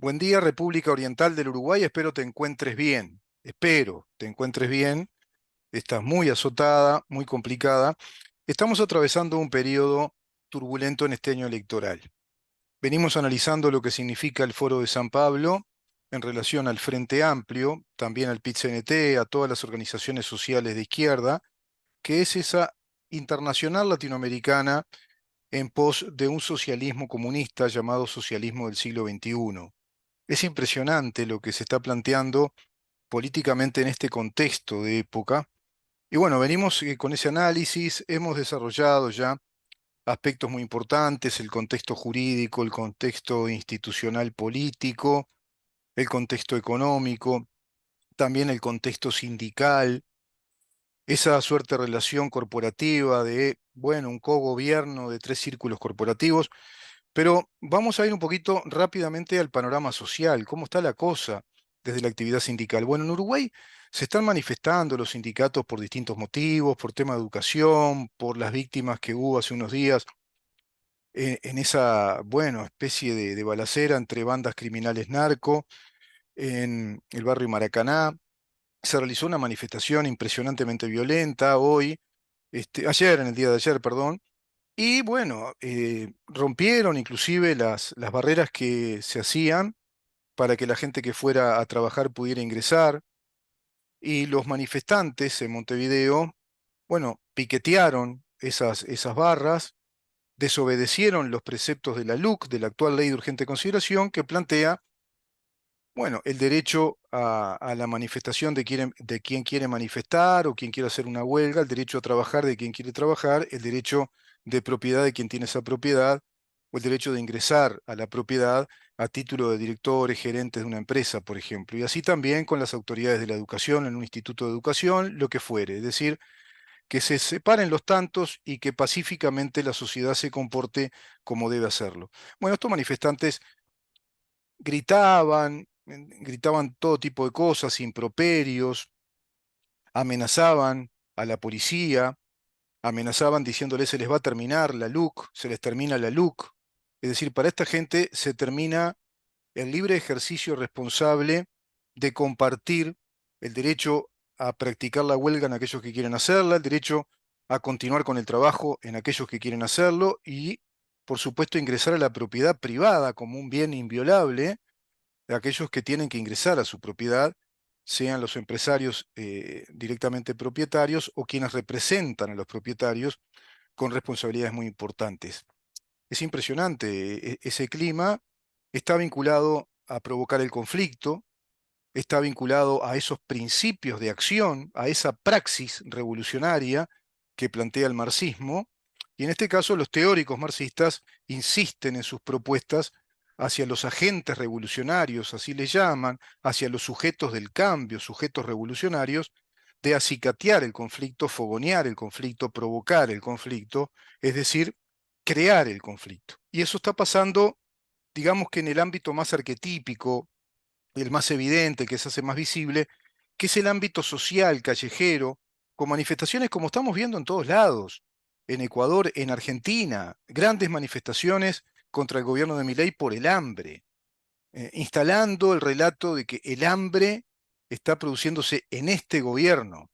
Buen día, República Oriental del Uruguay. Espero te encuentres bien. Espero te encuentres bien. Estás muy azotada, muy complicada. Estamos atravesando un periodo turbulento en este año electoral. Venimos analizando lo que significa el Foro de San Pablo en relación al Frente Amplio, también al PIT-CNT, a todas las organizaciones sociales de izquierda, que es esa internacional latinoamericana en pos de un socialismo comunista llamado socialismo del siglo XXI. Es impresionante lo que se está planteando políticamente en este contexto de época. Y bueno, venimos con ese análisis, hemos desarrollado ya aspectos muy importantes, el contexto jurídico, el contexto institucional político, el contexto económico, también el contexto sindical, esa suerte de relación corporativa de, bueno, un cogobierno de tres círculos corporativos. Pero vamos a ir un poquito rápidamente al panorama social. ¿Cómo está la cosa desde la actividad sindical? Bueno, en Uruguay se están manifestando los sindicatos por distintos motivos, por tema de educación, por las víctimas que hubo hace unos días en esa, bueno, especie de balacera entre bandas criminales narco en el barrio Maracaná. Se realizó una manifestación impresionantemente violenta hoy, ayer, en el día de ayer, perdón. Y bueno, rompieron inclusive las barreras que se hacían para que la gente que fuera a trabajar pudiera ingresar. Y los manifestantes en Montevideo, bueno, piquetearon esas barras, desobedecieron los preceptos de la LUC, de la actual Ley de Urgente Consideración, que plantea, bueno, el derecho a la manifestación de quien quiere manifestar o quien quiere hacer una huelga, el derecho a trabajar de quien quiere trabajar, el derecho de propiedad de quien tiene esa propiedad, o el derecho de ingresar a la propiedad a título de directores, gerentes de una empresa, por ejemplo. Y así también con las autoridades de la educación, en un instituto de educación, lo que fuere. Es decir, que se separen los tantos y que pacíficamente la sociedad se comporte como debe hacerlo. Bueno, estos manifestantes gritaban todo tipo de cosas, improperios, amenazaban a la policía, amenazaban diciéndoles se les va a terminar la LUC, se les termina la LUC. Es decir, para esta gente se termina el libre ejercicio responsable de compartir el derecho a practicar la huelga en aquellos que quieren hacerla, el derecho a continuar con el trabajo en aquellos que quieren hacerlo y, por supuesto, ingresar a la propiedad privada como un bien inviolable de aquellos que tienen que ingresar a su propiedad, sean los empresarios directamente propietarios o quienes representan a los propietarios con responsabilidades muy importantes. Es impresionante, ese clima está vinculado a provocar el conflicto, está vinculado a esos principios de acción, a esa praxis revolucionaria que plantea el marxismo, y en este caso los teóricos marxistas insisten en sus propuestas hacia los agentes revolucionarios, así les llaman, hacia los sujetos del cambio, sujetos revolucionarios, de acicatear el conflicto, fogonear el conflicto, provocar el conflicto, es decir, crear el conflicto. Y eso está pasando, digamos que en el ámbito más arquetípico, el más evidente, el que se hace más visible, que es el ámbito social, callejero, con manifestaciones como estamos viendo en todos lados, en Ecuador, en Argentina, grandes manifestaciones contra el gobierno de Milei por el hambre, instalando el relato de que el hambre está produciéndose en este gobierno,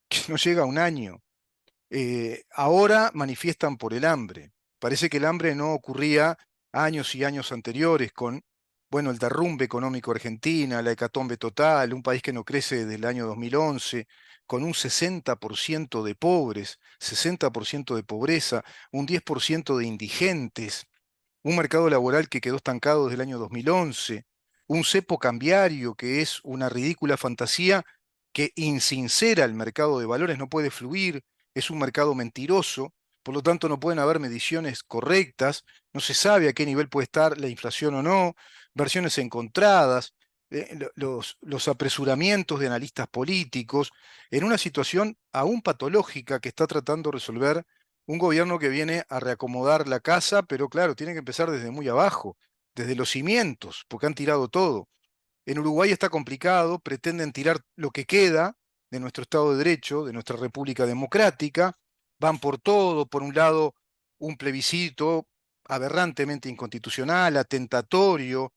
que no llega a un año. Ahora manifiestan por el hambre. Parece que el hambre no ocurría años y años anteriores con, bueno, el derrumbe económico de Argentina, la hecatombe total, un país que no crece desde el año 2011, con un 60% de pobres, 60% de pobreza, un 10% de indigentes, un mercado laboral que quedó estancado desde el año 2011, un cepo cambiario que es una ridícula fantasía que insincera el mercado de valores, no puede fluir, es un mercado mentiroso, por lo tanto no pueden haber mediciones correctas, no se sabe a qué nivel puede estar la inflación o no, versiones encontradas, los apresuramientos de analistas políticos, en una situación aún patológica que está tratando de resolver un gobierno que viene a reacomodar la casa, pero claro, tiene que empezar desde muy abajo, desde los cimientos, porque han tirado todo. En Uruguay está complicado, pretenden tirar lo que queda de nuestro Estado de Derecho, de nuestra República Democrática, van por todo, por un lado, un plebiscito aberrantemente inconstitucional, atentatorio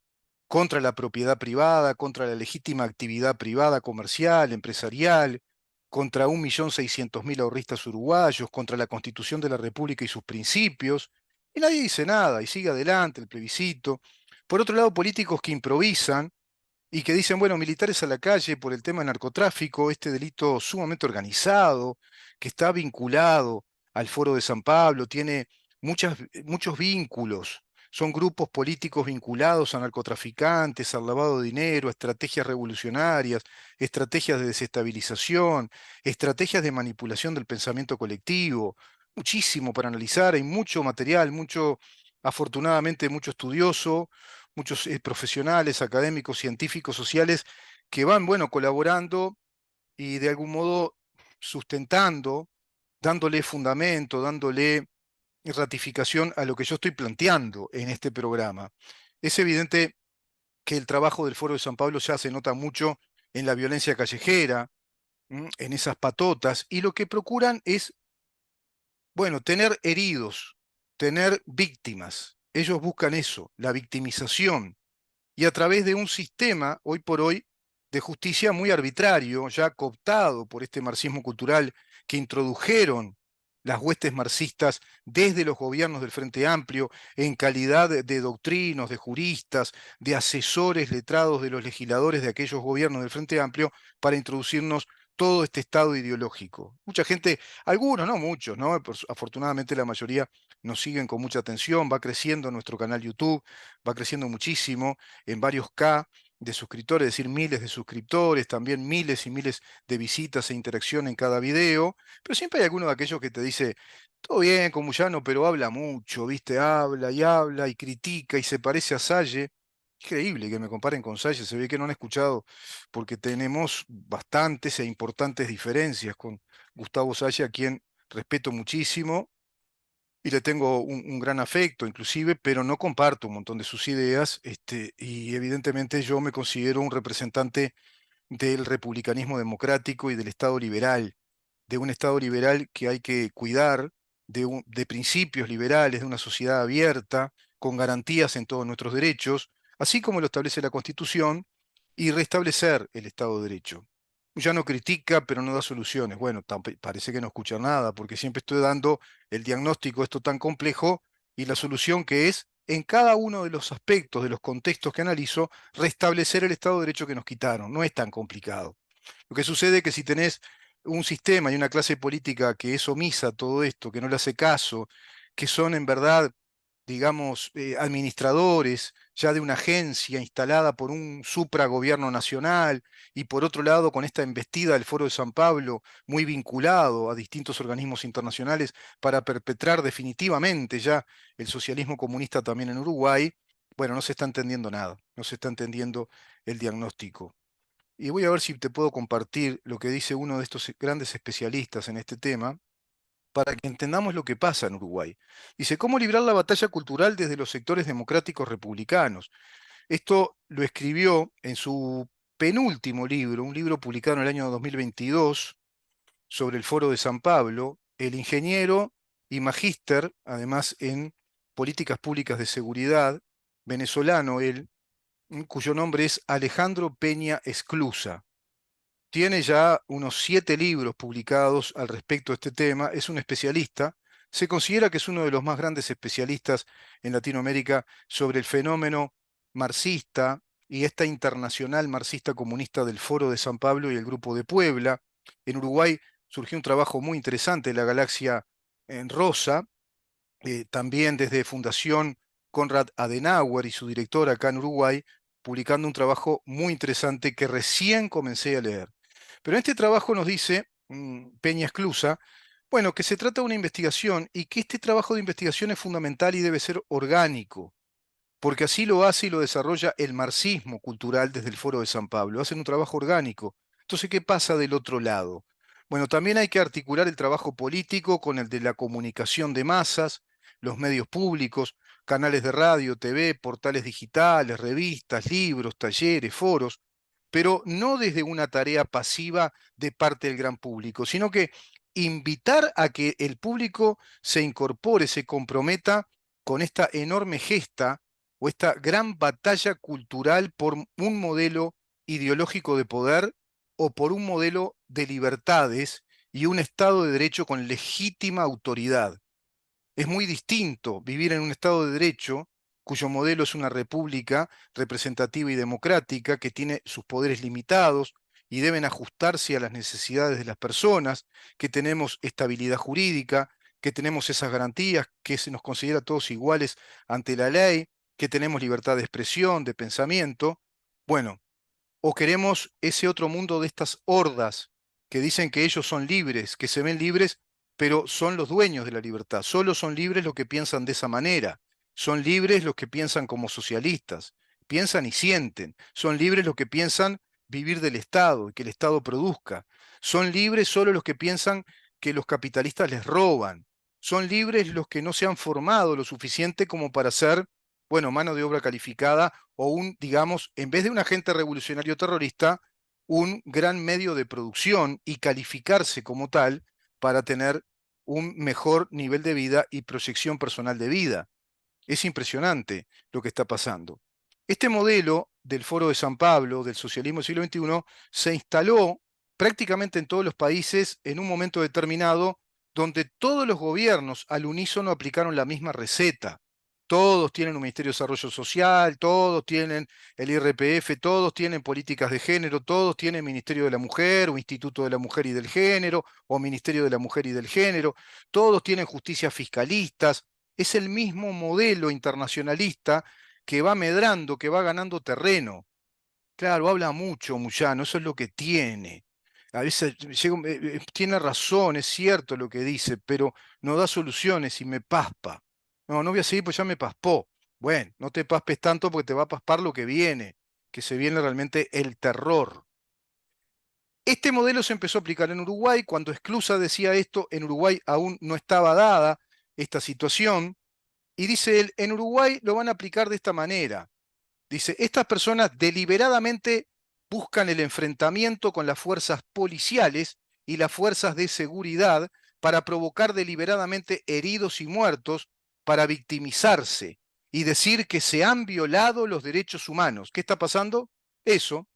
contra la propiedad privada, contra la legítima actividad privada, comercial, empresarial, contra 1.600.000 ahorristas uruguayos, contra la Constitución de la República y sus principios, y nadie dice nada, y sigue adelante el plebiscito. Por otro lado, políticos que improvisan y que dicen, bueno, militares a la calle por el tema del narcotráfico, este delito sumamente organizado, que está vinculado al Foro de San Pablo, tiene muchos vínculos. Son grupos políticos vinculados a narcotraficantes, al lavado de dinero, a estrategias revolucionarias, estrategias de desestabilización, estrategias de manipulación del pensamiento colectivo. Muchísimo para analizar, hay mucho material, afortunadamente, mucho estudioso, muchos profesionales, académicos, científicos, sociales, que van, bueno, colaborando y de algún modo sustentando, dándole fundamento, dándole ratificación a lo que yo estoy planteando en este programa. Es evidente que el trabajo del Foro de San Pablo ya se nota mucho en la violencia callejera, en esas patotas, y lo que procuran es, bueno, tener heridos, tener víctimas. Ellos buscan eso, la victimización, y a través de un sistema, hoy por hoy, de justicia muy arbitrario, ya cooptado por este marxismo cultural que introdujeron las huestes marxistas desde los gobiernos del Frente Amplio en calidad de doctrinos, de juristas, de asesores letrados de los legisladores de aquellos gobiernos del Frente Amplio para introducirnos todo este estado ideológico. Mucha gente, algunos, no muchos, ¿no? Afortunadamente la mayoría nos siguen con mucha atención, va creciendo nuestro canal YouTube, va creciendo muchísimo en varios K de suscriptores, es decir, miles de suscriptores, también miles y miles de visitas e interacción en cada video, pero siempre hay alguno de aquellos que te dice, todo bien con Muyano, pero habla mucho, ¿viste? Habla y critica y se parece a Salle. Increíble que me comparen con Salle, se ve que no han escuchado porque tenemos bastantes e importantes diferencias con Gustavo Salle, a quien respeto muchísimo y le tengo un gran afecto inclusive, pero no comparto un montón de sus ideas, y evidentemente yo me considero un representante del republicanismo democrático y del Estado liberal, de un Estado liberal que hay que cuidar, de principios liberales, de una sociedad abierta, con garantías en todos nuestros derechos, así como lo establece la Constitución, y restablecer el Estado de Derecho. Ya no critica, pero no da soluciones. Bueno, parece que no escucha nada, porque siempre estoy dando el diagnóstico de esto tan complejo y la solución que es, en cada uno de los aspectos, de los contextos que analizo, restablecer el Estado de Derecho que nos quitaron. No es tan complicado. Lo que sucede es que si tenés un sistema y una clase política que es omisa a todo esto, que no le hace caso, que son en verdad, digamos, administradores ya de una agencia instalada por un supragobierno nacional, y por otro lado con esta embestida del Foro de San Pablo, muy vinculado a distintos organismos internacionales para perpetrar definitivamente ya el socialismo comunista también en Uruguay, bueno, no se está entendiendo nada, no se está entendiendo el diagnóstico. Y voy a ver si te puedo compartir lo que dice uno de estos grandes especialistas en este tema, para que entendamos lo que pasa en Uruguay. Dice, ¿cómo librar la batalla cultural desde los sectores democráticos republicanos? Esto lo escribió en su penúltimo libro, un libro publicado en el año 2022 sobre el Foro de San Pablo, el ingeniero y magíster, además en políticas públicas de seguridad, venezolano él, cuyo nombre es Alejandro Peña Esclusa. Tiene ya unos 7 libros publicados al respecto de este tema, es un especialista, se considera que es uno de los más grandes especialistas en Latinoamérica sobre el fenómeno marxista y esta internacional marxista comunista del Foro de San Pablo y el Grupo de Puebla. En Uruguay surgió un trabajo muy interesante, La Galaxia en Rosa, también desde Fundación Konrad Adenauer y su director acá en Uruguay, publicando un trabajo muy interesante que recién comencé a leer. Pero en este trabajo nos dice Peña Esclusa, bueno, que se trata de una investigación y que este trabajo de investigación es fundamental y debe ser orgánico, porque así lo hace y lo desarrolla el marxismo cultural desde el Foro de San Pablo. Hacen un trabajo orgánico. Entonces, ¿qué pasa del otro lado? Bueno, también hay que articular el trabajo político con el de la comunicación de masas, los medios públicos, canales de radio, TV, portales digitales, revistas, libros, talleres, foros, pero no desde una tarea pasiva de parte del gran público, sino que invitar a que el público se incorpore, se comprometa con esta enorme gesta o esta gran batalla cultural por un modelo ideológico de poder o por un modelo de libertades y un Estado de Derecho con legítima autoridad. Es muy distinto vivir en un Estado de Derecho, cuyo modelo es una república representativa y democrática, que tiene sus poderes limitados y deben ajustarse a las necesidades de las personas, que tenemos estabilidad jurídica, que tenemos esas garantías, que se nos considera a todos iguales ante la ley, que tenemos libertad de expresión, de pensamiento. Bueno, ¿o queremos ese otro mundo de estas hordas que dicen que ellos son libres, que se ven libres, pero son los dueños de la libertad? Solo son libres los que piensan de esa manera. Son libres los que piensan como socialistas. Piensan y sienten. Son libres los que piensan vivir del Estado y que el Estado produzca. Son libres solo los que piensan que los capitalistas les roban. Son libres los que no se han formado lo suficiente como para ser, bueno, mano de obra calificada o un, digamos, en vez de un agente revolucionario terrorista, un gran medio de producción y calificarse como tal para tener un mejor nivel de vida y proyección personal de vida. Es impresionante lo que está pasando. Este modelo del Foro de San Pablo, del socialismo del siglo XXI, se instaló prácticamente en todos los países en un momento determinado donde todos los gobiernos al unísono aplicaron la misma receta. Todos tienen un Ministerio de Desarrollo Social, todos tienen el IRPF, todos tienen políticas de género, todos tienen Ministerio de la Mujer o Instituto de la Mujer y del Género o Ministerio de la Mujer y del Género, todos tienen justicias fiscalistas. Es el mismo modelo internacionalista que va medrando, que va ganando terreno. Claro, habla mucho Muyano, eso es lo que tiene. A veces tiene razón, es cierto lo que dice, pero no da soluciones y me paspa. No, no voy a seguir, pues ya me paspó. Bueno, no te paspes tanto porque te va a paspar lo que se viene realmente el terror. Este modelo se empezó a aplicar en Uruguay. Cuando Esclusa decía esto, en Uruguay aún no estaba dada esta situación. Y dice él, en Uruguay lo van a aplicar de esta manera. Dice, estas personas deliberadamente buscan el enfrentamiento con las fuerzas policiales y las fuerzas de seguridad para provocar deliberadamente heridos y muertos, para victimizarse y decir que se han violado los derechos humanos. ¿Qué está pasando? Eso.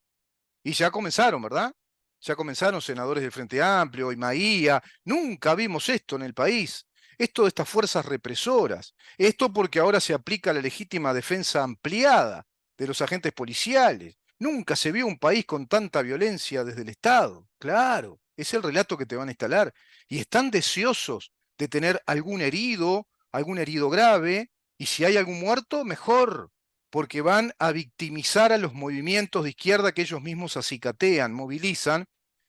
Y ya comenzaron, ¿verdad? Ya comenzaron senadores del Frente Amplio y Maía. Nunca vimos esto en el país. Esto de estas fuerzas represoras. Esto porque ahora se aplica la legítima defensa ampliada de los agentes policiales. Nunca se vio un país con tanta violencia desde el Estado. Claro, es el relato que te van a instalar. Y están deseosos de tener algún herido grave, y si hay algún muerto, mejor, porque van a victimizar a los movimientos de izquierda que ellos mismos acicatean, movilizan,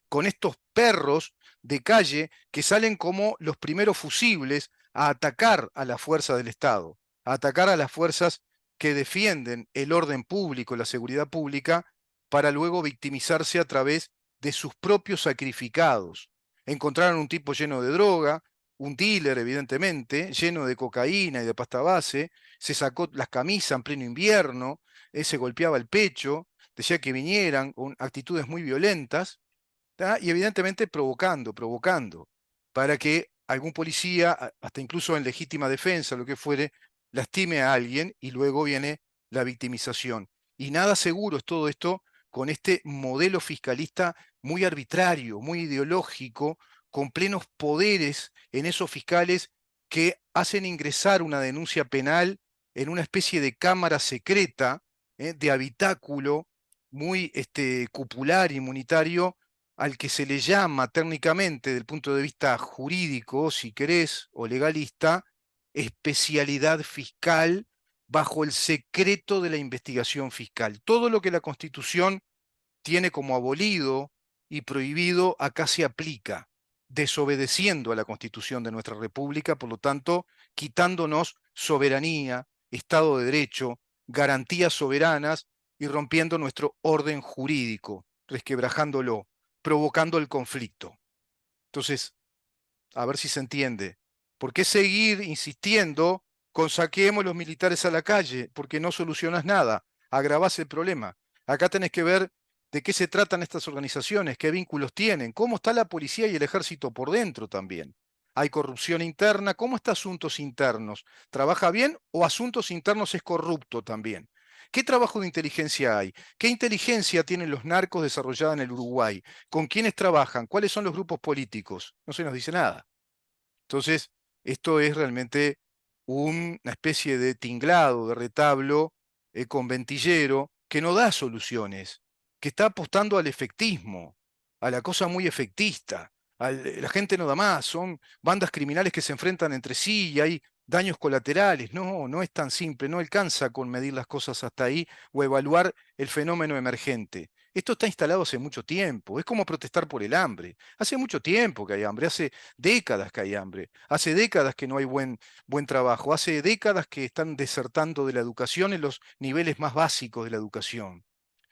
con estos perros de calle que salen como los primeros fusibles a atacar a la fuerza del Estado, a atacar a las fuerzas que defienden el orden público, la seguridad pública, para luego victimizarse a través de sus propios sacrificados. Encontraron un tipo lleno de droga, un dealer, evidentemente, lleno de cocaína y de pasta base, se sacó las camisas en pleno invierno, se golpeaba el pecho, decía que vinieran con actitudes muy violentas, ¿tá? Y evidentemente provocando, para que algún policía, hasta incluso en legítima defensa, lo que fuere, lastime a alguien y luego viene la victimización. Y nada seguro es todo esto con este modelo fiscalista muy arbitrario, muy ideológico, con plenos poderes en esos fiscales que hacen ingresar una denuncia penal en una especie de cámara secreta, de habitáculo muy cupular, inmunitario, al que se le llama técnicamente, desde el punto de vista jurídico, si querés, o legalista, especialidad fiscal bajo el secreto de la investigación fiscal. Todo lo que la Constitución tiene como abolido y prohibido, acá se aplica, desobedeciendo a la Constitución de nuestra República, por lo tanto, quitándonos soberanía, Estado de Derecho, garantías soberanas y rompiendo nuestro orden jurídico, resquebrajándolo, provocando el conflicto. Entonces, a ver si se entiende. ¿Por qué seguir insistiendo con saquemos los militares a la calle? Porque no solucionas nada, agravás el problema. Acá tenés que ver de qué se tratan estas organizaciones, qué vínculos tienen, cómo está la policía y el ejército por dentro también. hay corrupción interna. ¿Cómo está asuntos internos? ¿Trabaja bien o asuntos internos es corrupto también? ¿Qué trabajo de inteligencia hay? ¿Qué inteligencia tienen los narcos desarrollada en el Uruguay? ¿Con quiénes trabajan? ¿Cuáles son los grupos políticos? No se nos dice nada. Entonces, esto es realmente una especie de tinglado, de retablo conventillero que no da soluciones, que está apostando al efectismo, a la cosa muy efectista. La gente no da más, son bandas criminales que se enfrentan entre sí y hay daños colaterales. No, no es tan simple, no alcanza con medir las cosas hasta ahí o evaluar el fenómeno emergente. Esto está instalado hace mucho tiempo, es como protestar por el hambre. Hace mucho tiempo que hay hambre, hace décadas que hay hambre, hace décadas que no hay buen trabajo, hace décadas que están desertando de la educación en los niveles más básicos de la educación.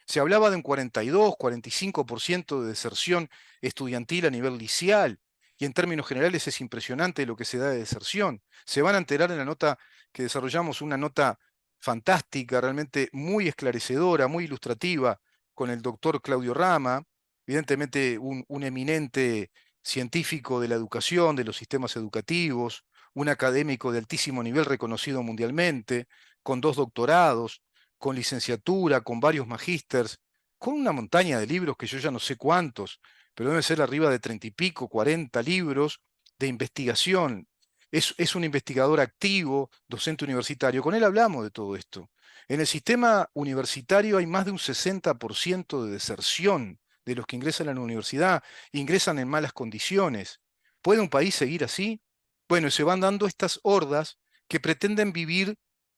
Se hablaba de un 42, 45% de deserción estudiantil a nivel liceal, y en términos generales es impresionante lo que se da de deserción. Se van a enterar en la nota que desarrollamos, una nota fantástica, realmente muy esclarecedora, muy ilustrativa, con el doctor Claudio Rama, evidentemente un eminente científico de la educación, de los sistemas educativos, un académico de altísimo nivel reconocido mundialmente, con 2 doctorados, con licenciatura, con varios magísters, con una montaña de libros que yo ya no sé cuántos, pero deben ser arriba de 30 y pico, 40 libros de investigación. Es un investigador activo, docente universitario. Con él hablamos de todo esto. En el sistema universitario hay más de un 60% de deserción de los que ingresan a la universidad, ingresan en malas condiciones. ¿Puede un país seguir así? Bueno, y se van dando estas hordas que pretenden vivir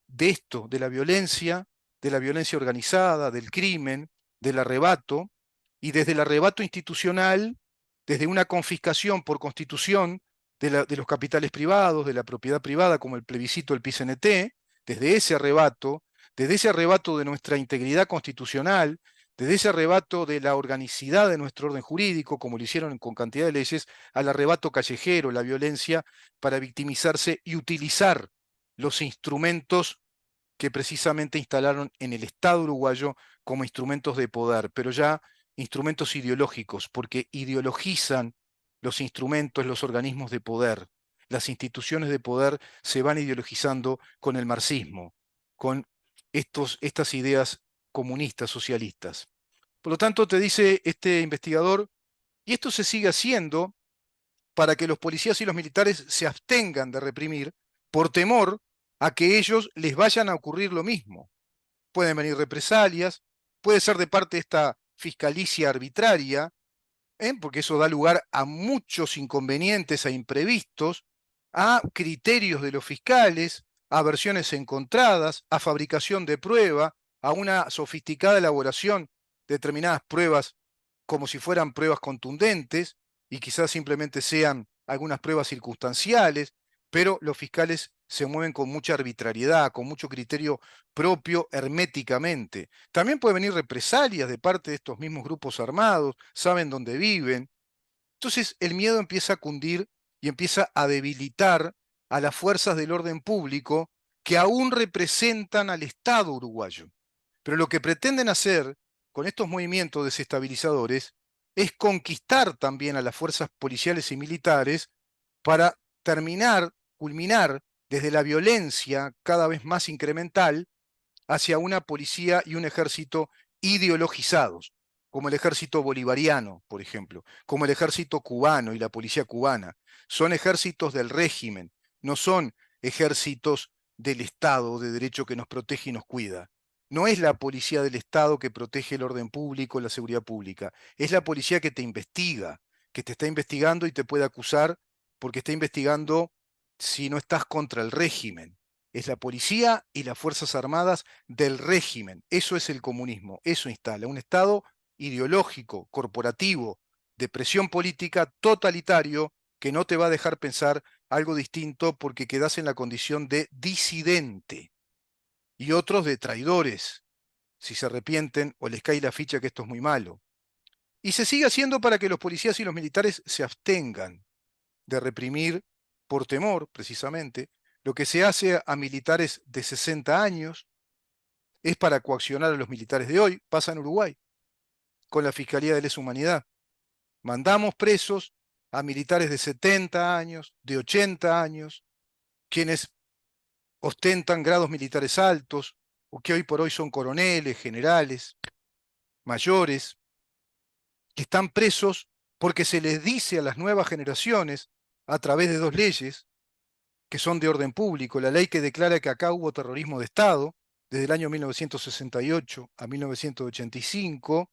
de esto, de la violencia organizada, del crimen, del arrebato, y desde el arrebato institucional, desde una confiscación por constitución de los capitales privados, de la propiedad privada, como el plebiscito del PCNT, desde ese arrebato de nuestra integridad constitucional, desde ese arrebato de la organicidad de nuestro orden jurídico, como lo hicieron con cantidad de leyes, al arrebato callejero, la violencia, para victimizarse y utilizar los instrumentos que precisamente instalaron en el Estado uruguayo como instrumentos de poder, pero ya instrumentos ideológicos, porque ideologizan los instrumentos, los organismos de poder. Las instituciones de poder se van ideologizando con el marxismo, con estas ideas comunistas, socialistas. Por lo tanto, te dice este investigador, y esto se sigue haciendo para que los policías y los militares se abstengan de reprimir por temor a que ellos les vayan a ocurrir lo mismo. Pueden venir represalias, puede ser de parte de esta fiscalicia arbitraria, porque eso da lugar a muchos inconvenientes e imprevistos, a criterios de los fiscales, a versiones encontradas, a fabricación de prueba, a una sofisticada elaboración de determinadas pruebas como si fueran pruebas contundentes y quizás simplemente sean algunas pruebas circunstanciales, pero los fiscales se mueven con mucha arbitrariedad, con mucho criterio propio herméticamente. También puede venir represalias de parte de estos mismos grupos armados, saben dónde viven. Entonces el miedo empieza a cundir y empieza a debilitar a las fuerzas del orden público que aún representan al Estado uruguayo. Pero lo que pretenden hacer con estos movimientos desestabilizadores es conquistar también a las fuerzas policiales y militares para terminar, culminar desde la violencia cada vez más incremental hacia una policía y un ejército ideologizados, como el ejército bolivariano, por ejemplo, como el ejército cubano y la policía cubana. Son ejércitos del régimen, no son ejércitos del Estado de derecho que nos protege y nos cuida. No es la policía del Estado que protege el orden público, la seguridad pública. Es la policía que te investiga, que te está investigando y te puede acusar porque está investigando si no estás contra el régimen. Es la policía y las Fuerzas Armadas del régimen. Eso es el comunismo. Eso instala un Estado ideológico, corporativo, de presión política, totalitario, que no te va a dejar pensar algo distinto porque quedas en la condición de disidente y otros de traidores, si se arrepienten o les cae la ficha que esto es muy malo. Y se sigue haciendo para que los policías y los militares se abstengan de reprimir por temor, precisamente. Lo que se hace a militares de 60 años es para coaccionar a los militares de hoy. Pasa en Uruguay, con la Fiscalía de Lesa Humanidad. Mandamos presos a militares de 70 años, de 80 años, quienes ostentan grados militares altos, o que hoy por hoy son coroneles, generales, mayores, que están presos porque se les dice a las nuevas generaciones, a través de dos leyes, que son de orden público, la ley que declara que acá hubo terrorismo de Estado, desde el año 1968 a 1985,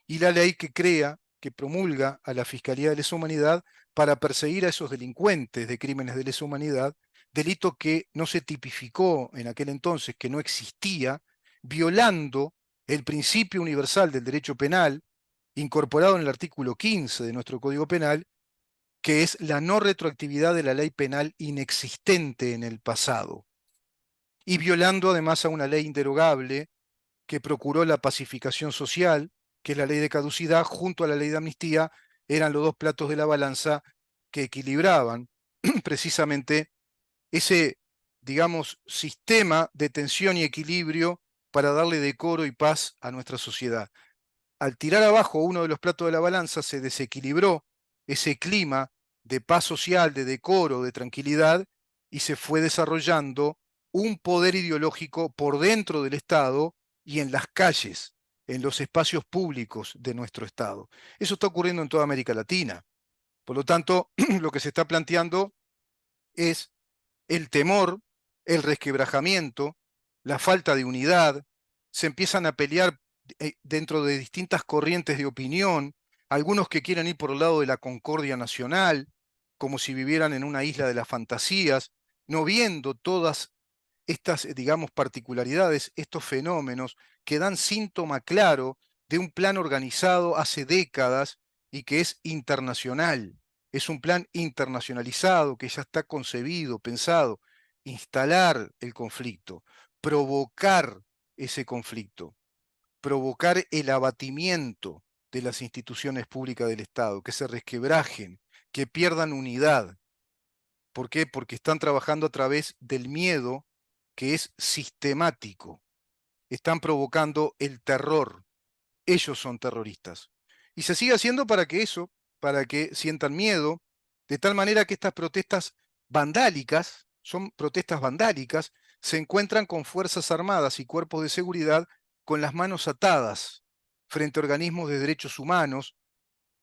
y la ley que crea, que promulga a la Fiscalía de Lesa Humanidad para perseguir a esos delincuentes de crímenes de lesa humanidad, delito que no se tipificó en aquel entonces, que no existía, violando el principio universal del derecho penal, incorporado en el artículo 15 de nuestro Código Penal, que es la no retroactividad de la ley penal inexistente en el pasado, y violando además a una ley inderogable que procuró la pacificación social, que es la ley de caducidad, junto a la ley de amnistía, eran los dos platos de la balanza que equilibraban precisamente ese, digamos, sistema de tensión y equilibrio para darle decoro y paz a nuestra sociedad. Al tirar abajo uno de los platos de la balanza, se desequilibró ese clima de paz social, de decoro, de tranquilidad, y se fue desarrollando un poder ideológico por dentro del Estado y en las calles, en los espacios públicos de nuestro Estado. Eso está ocurriendo en toda América Latina. Por lo tanto, lo que se está planteando es el temor, el resquebrajamiento, la falta de unidad, se empiezan a pelear dentro de distintas corrientes de opinión, algunos que quieren ir por el lado de la concordia nacional, como si vivieran en una isla de las fantasías, no viendo todas estas, digamos, particularidades, estos fenómenos que dan síntoma claro de un plan organizado hace décadas y que es internacional. Es un plan internacionalizado que ya está concebido, pensado, instalar el conflicto, provocar ese conflicto, provocar el abatimiento de las instituciones públicas del Estado, que se resquebrajen, que pierdan unidad. ¿Por qué? Porque están trabajando a través del miedo que es sistemático. Están provocando el terror. Ellos son terroristas. Y se sigue haciendo para que eso, para que sientan miedo, de tal manera que estas protestas vandálicas, son protestas vandálicas, se encuentran con fuerzas armadas y cuerpos de seguridad con las manos atadas frente a organismos de derechos humanos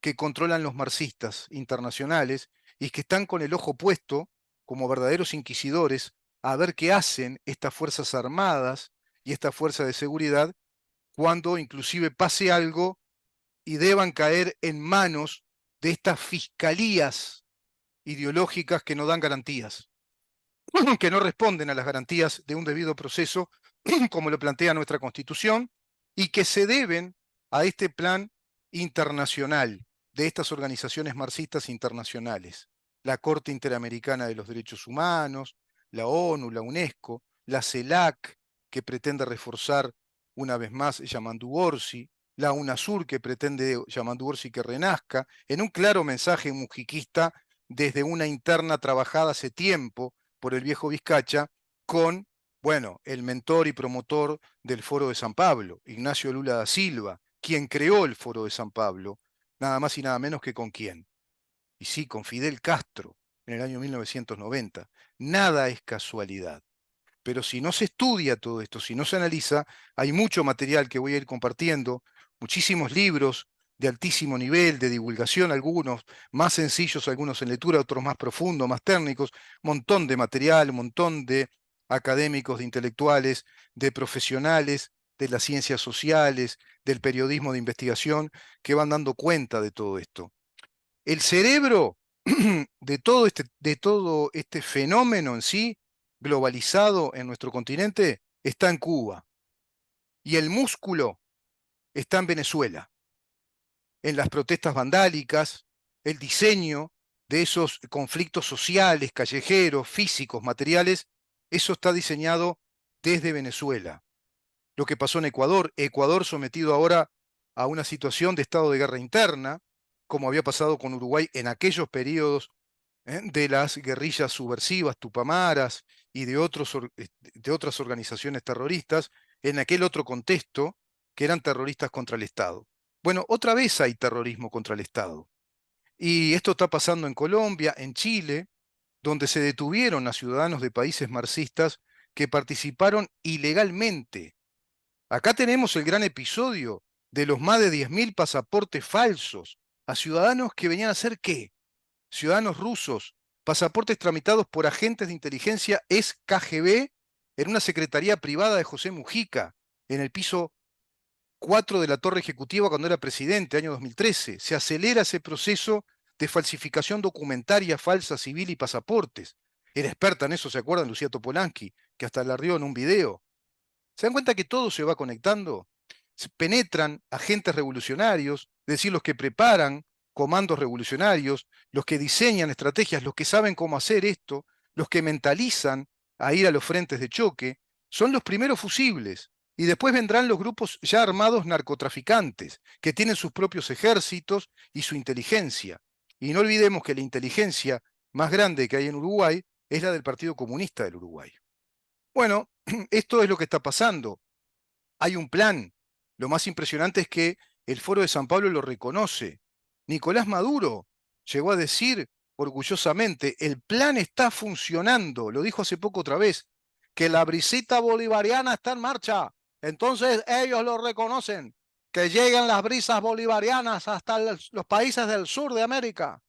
que controlan los marxistas internacionales y que están con el ojo puesto, como verdaderos inquisidores, a ver qué hacen estas fuerzas armadas y esta fuerza de seguridad cuando inclusive pase algo y deban caer en manos de estas fiscalías ideológicas que no dan garantías, que no responden a las garantías de un debido proceso, como lo plantea nuestra Constitución, y que se deben a este plan internacional de estas organizaciones marxistas internacionales, la Corte Interamericana de los Derechos Humanos, la ONU, la UNESCO, la CELAC, que pretende reforzar una vez más Yamandu Orsi, la UNASUR, que pretende Yamandu Orsi que renazca, en un claro mensaje mujiquista desde una interna trabajada hace tiempo por el viejo Vizcacha con, bueno, el mentor y promotor del Foro de San Pablo, Ignacio Lula da Silva, quien creó el Foro de San Pablo, nada más y nada menos que con quién. Y sí, con Fidel Castro, en el año 1990. Nada es casualidad. Pero si no se estudia todo esto, si no se analiza, hay mucho material que voy a ir compartiendo, muchísimos libros de altísimo nivel, de divulgación, algunos más sencillos, algunos en lectura, otros más profundos, más técnicos, montón de material, un montón de académicos, de intelectuales, de profesionales de las ciencias sociales, del periodismo de investigación, que van dando cuenta de todo esto. El cerebro de todo este fenómeno en sí, globalizado en nuestro continente, está en Cuba. Y el músculo está en Venezuela, en las protestas vandálicas, el diseño de esos conflictos sociales, callejeros, físicos, materiales, eso está diseñado desde Venezuela. Lo que pasó en Ecuador, Ecuador sometido ahora a una situación de estado de guerra interna, como había pasado con Uruguay en aquellos periodos de las guerrillas subversivas tupamaras y de otras organizaciones terroristas en aquel otro contexto que eran terroristas contra el Estado. Bueno, otra vez hay terrorismo contra el Estado. Y esto está pasando en Colombia, en Chile, donde se detuvieron a ciudadanos de países marxistas que participaron ilegalmente. Acá tenemos el gran episodio de los más de 10.000 pasaportes falsos a ciudadanos que venían a ser ¿qué? Ciudadanos rusos, pasaportes tramitados por agentes de inteligencia ex KGB en una secretaría privada de José Mujica, en el piso 4 de la Torre Ejecutiva cuando era presidente, año 2013. Se acelera ese proceso de falsificación documentaria falsa, civil y pasaportes. Era experta en eso, ¿se acuerdan? Lucía Topolansky, que hasta la rió en un video. ¿Se dan cuenta que todo se va conectando? Se penetran agentes revolucionarios, es decir, los que preparan comandos revolucionarios, los que diseñan estrategias, los que saben cómo hacer esto, los que mentalizan a ir a los frentes de choque, son los primeros fusibles. Y después vendrán los grupos ya armados narcotraficantes, que tienen sus propios ejércitos y su inteligencia. Y no olvidemos que la inteligencia más grande que hay en Uruguay es la del Partido Comunista del Uruguay. Bueno, esto es lo que está pasando. Hay un plan. Lo más impresionante es que el Foro de San Pablo lo reconoce. Nicolás Maduro llegó a decir orgullosamente, el plan está funcionando, lo dijo hace poco otra vez, que la brisita bolivariana está en marcha. Entonces ellos lo reconocen, que lleguen las brisas bolivarianas hasta los países del sur de América.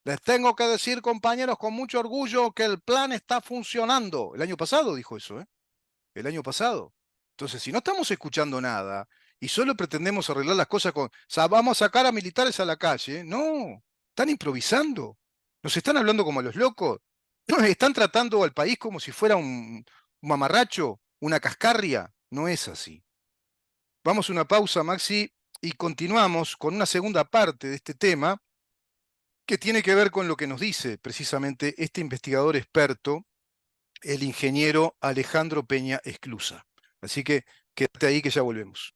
Les tengo que decir, compañeros, con mucho orgullo que el plan está funcionando. El año pasado dijo eso, ¿eh? El año pasado. Entonces, si no estamos escuchando nada y solo pretendemos arreglar las cosas con, o sea, vamos a sacar a militares a la calle, no, están improvisando, nos están hablando como a los locos, están tratando al país como si fuera un mamarracho, una cascarria, no es así. Vamos a una pausa, Maxi, y continuamos con una segunda parte de este tema que tiene que ver con lo que nos dice precisamente este investigador experto, el ingeniero Alejandro Peña Esclusa. Así que quédate ahí que ya volvemos.